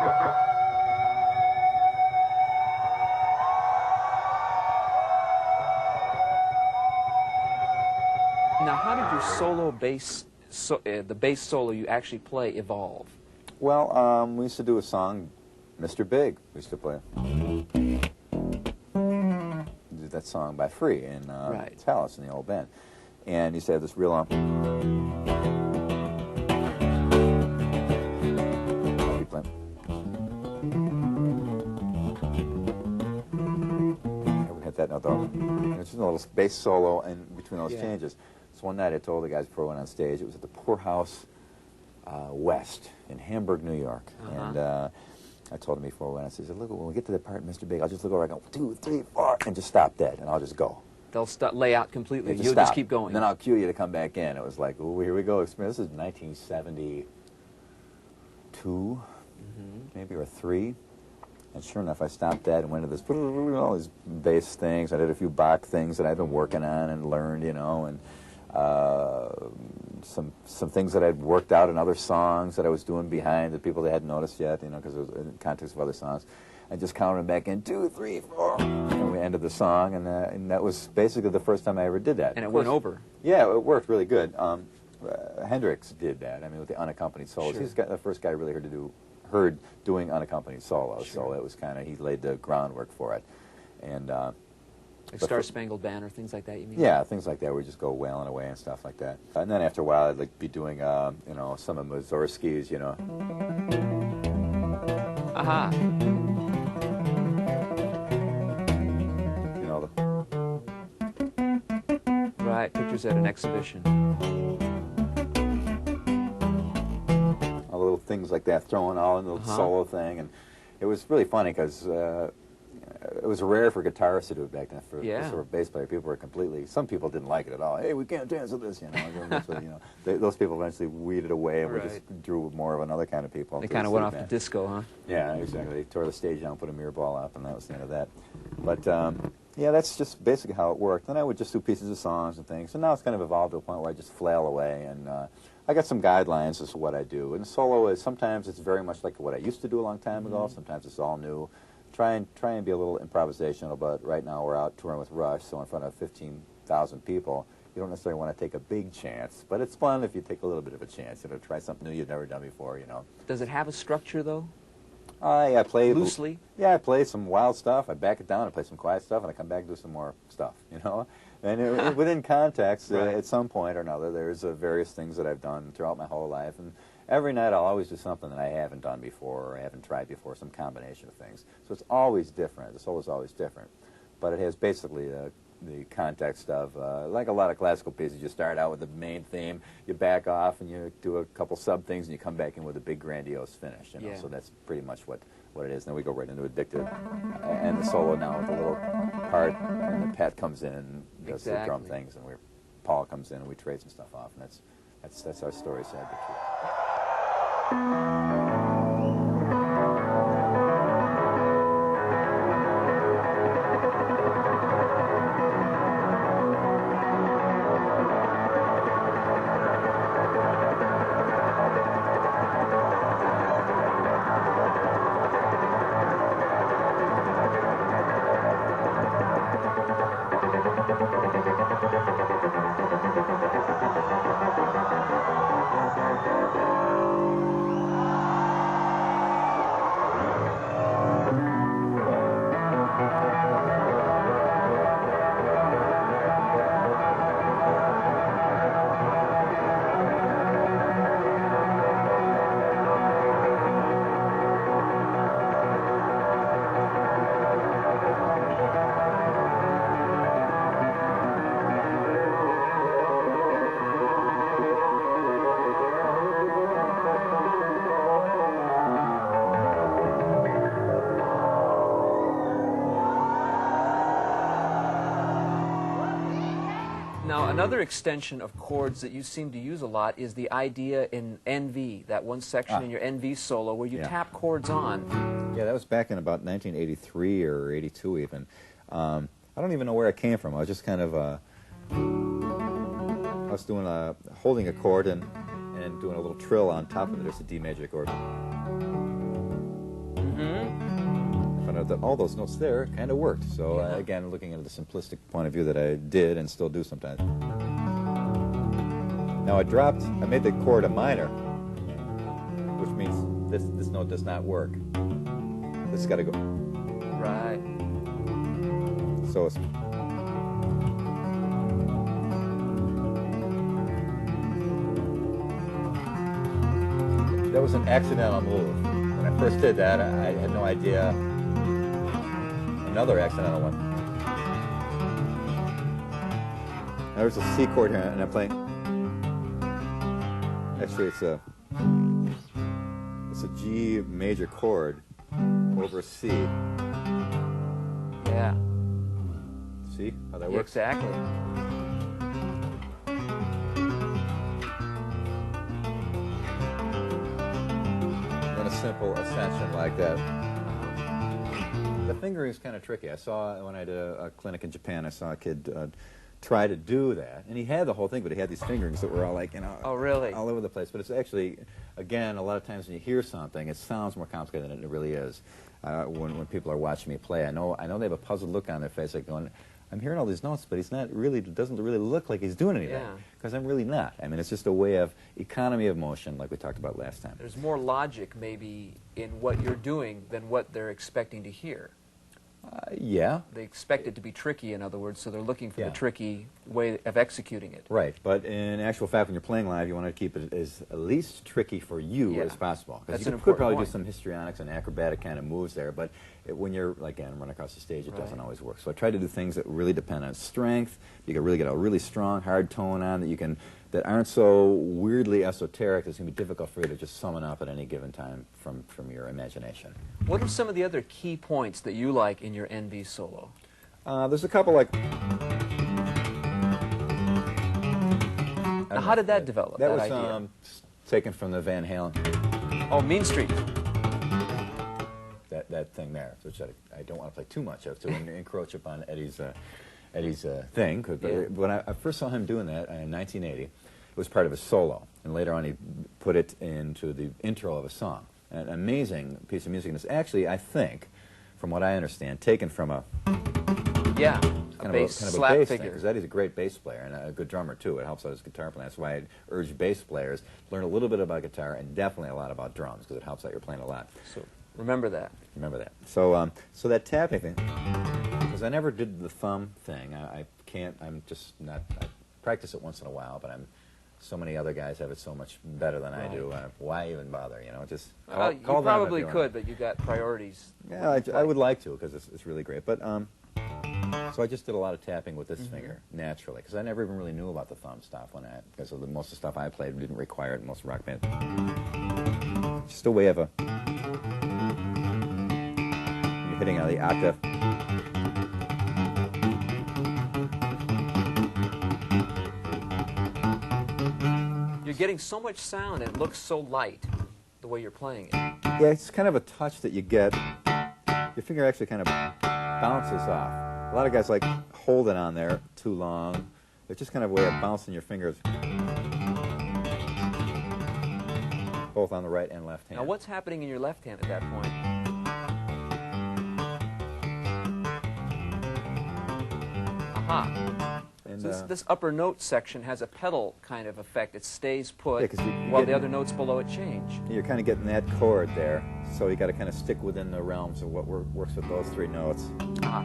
Now, how did your solo bass, the bass solo you actually play, evolve? Well, we used to do a song, Mr. Big, we used to play. Did that song by Free in Tallis in the old band. And he used to have this real long... That note though. It's just a little bass solo in between those changes. So one night I told the guys before I went on stage, it was at the Poorhouse West in Hamburg, New York. And I told him before I went on stage, I said, look, when we get to the part, Mr. Big, I'll just look over, I go, 2, 3, 4, and just stop dead, and I'll just go. They'll lay out completely. You'll stop. Just keep going. And then I'll cue you to come back in. It was like, oh, here we go. This is 1972, maybe, or 3. And sure enough, I stopped that and went to this, all these bass things. I did a few Bach things that I'd been working on and learned, you know, and some things that I'd worked out in other songs that I was doing behind that people that hadn't noticed yet, you know, because it was in context of other songs. I just counted them back in, 2, 3, 4, and we ended the song, and that was basically the first time I ever did that. And it went over. Yeah, it worked really good. Hendrix did that. I mean, with the unaccompanied solos, he's the first guy I really heard doing unaccompanied solos, so it was kind of, he laid the groundwork for it. And like Star Spangled Banner, things like that, you mean? Yeah, things like that, where we just go wailing away and stuff like that. And then after a while, I'd like be doing, you know, some of Mussorgsky's, you know. Aha. You know, right, pictures at an exhibition. Little things like that, thrown all in the solo thing, and it was really funny because it was rare for guitarists to do it back then. For sort of bass player, people were completely. Some people didn't like it at all. Hey, we can't dance with this, you know. So, you know, those people eventually weeded away, and we just drew more of another kind of people. They kind of went off the disco, huh? Yeah, exactly. They tore the stage down, put a mirror ball up, and that was the end of that. But yeah, that's just basically how it worked. Then I would just do pieces of songs and things. And now it's kind of evolved to a point where I just flail away, and I got some guidelines as to what I do. And solo is, sometimes it's very much like what I used to do a long time ago. Sometimes it's all new. Try and be a little improvisational, but right now we're out touring with Rush, so in front of 15,000 people, you don't necessarily want to take a big chance, but it's fun if you take a little bit of a chance, you know, try something new you've never done before, you know. Does it have a structure, though? I play loosely. Yeah, I play some wild stuff. I back it down. I play some quiet stuff, and I come back and do some more stuff. You know, and within context, at some point or another, there's various things that I've done throughout my whole life, and every night I'll always do something that I haven't done before or I haven't tried before, some combination of things. So it's always different. The solo is always different, but it has basically the context of, like a lot of classical pieces, you start out with the main theme, you back off, and you do a couple sub-things, and you come back in with a big grandiose finish, you know, so that's pretty much what it is. And then we go right into Addicted, and the solo now with a little part, and then Pat comes in and does the drum things, and Paul comes in, and we trade some stuff off, and that's our story side of the truth. Now, another extension of chords that you seem to use a lot is the idea in NV, that one section in your NV solo where you tap chords on. Yeah, that was back in about 1983 or 82 even. I don't even know where it came from. I was just kind of, I was doing holding a chord and doing a little trill on top of it. There's a D major chord. I found out that all those notes there kind of worked. So again, looking at the simplistic point of view that I did and still do sometimes. Now I made the chord a minor, which means this note does not work. This has got to go. Right. So it's... That was an accidental move. When I first did that, I had no idea. Another accidental one. Now there's a C chord here, and I'm playing. Actually, it's a G major chord over a C. Yeah. See how that works? Exactly. Simple ascension like that. The fingering is kind of tricky. I saw when I did a clinic in Japan, I saw a kid try to do that, and he had the whole thing, but he had these fingerings that were all like, oh, really? all over the place. But it's actually, again, a lot of times when you hear something, it sounds more complicated than it really is. When people are watching me play, I know they have a puzzled look on their face, like going, I'm hearing all these notes, but he's not really, doesn't really look like he's doing anything. Because I'm really not. I mean, it's just a way of economy of motion, like we talked about last time. There's more logic, maybe, in what you're doing than what they're expecting to hear. Yeah. They expect it to be tricky, in other words, so they're looking for the tricky way of executing it. Right, but in actual fact, when you're playing live, you want to keep it as least tricky for you as possible. Because you could probably do some histrionics and acrobatic kind of moves there, but when you're, like, running across the stage, it doesn't always work. So I try to do things that really depend on strength. You can really get a really strong, hard tone on that aren't so weirdly esoteric that it's going to be difficult for you to just summon up at any given time from your imagination. What are some of the other key points that you like in your NV solo? There's a couple like... Now, how did that develop, that was idea? Taken from the Van Halen. Oh, Mean Street. That thing there, which I don't want to play too much of to encroach upon Eddie's thing. When I first saw him doing that in 1980, it was part of his solo, and later on he put it into the intro of a song. An amazing piece of music, and it's actually, I think, from what I understand, taken from a bass slap bass figure. Because Eddie's a great bass player and a good drummer too. It helps out his guitar playing. That's why I urge bass players to learn a little bit about guitar and definitely a lot about drums because it helps out your playing a lot. So remember that. Remember that. So so that tapping thing, because I never did the thumb thing. I can't. I'm just not. I practice it once in a while, but so many other guys have it so much better than I do. Why even bother? You know, just call you them probably if you could, but you got priorities. Yeah, I would like to because it's really great. But so I just did a lot of tapping with this finger naturally because I never even really knew about the thumb stuff because of most of the stuff I played didn't require it in most rock bands. Just a way of you're hitting on the octave. You're getting so much sound and it looks so light the way you're playing it. Yeah, it's kind of a touch that you get. Your finger actually kind of bounces off. A lot of guys like hold it on there too long. It's just kind of a way of bouncing your fingers both on the right and left hand. Now what's happening in your left hand at that point? Aha. And, So this upper note section has a pedal kind of effect. It stays put you while the other notes below it change. You're kind of getting that chord there, so you got to kind of stick within the realms of what works with those three notes. Ah.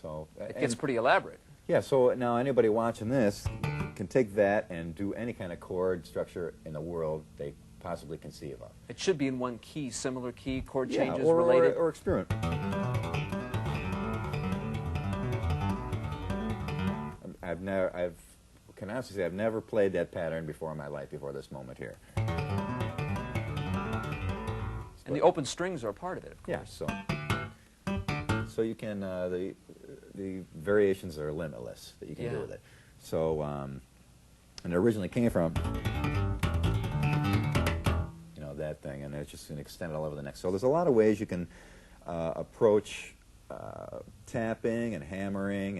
So It gets pretty elaborate. Yeah, so now anybody watching this can take that and do any kind of chord structure in the world they possibly conceive of. It should be in one key, similar key, chord changes or, related. or experiment. I can honestly say I've never played that pattern before in my life before this moment here. And the open strings are a part of it, of course. Yeah, so you can, the variations are limitless that you can do with it. So, and it originally came from, that thing, and it's just going to extend it all over the neck. So there's a lot of ways you can approach tapping and hammering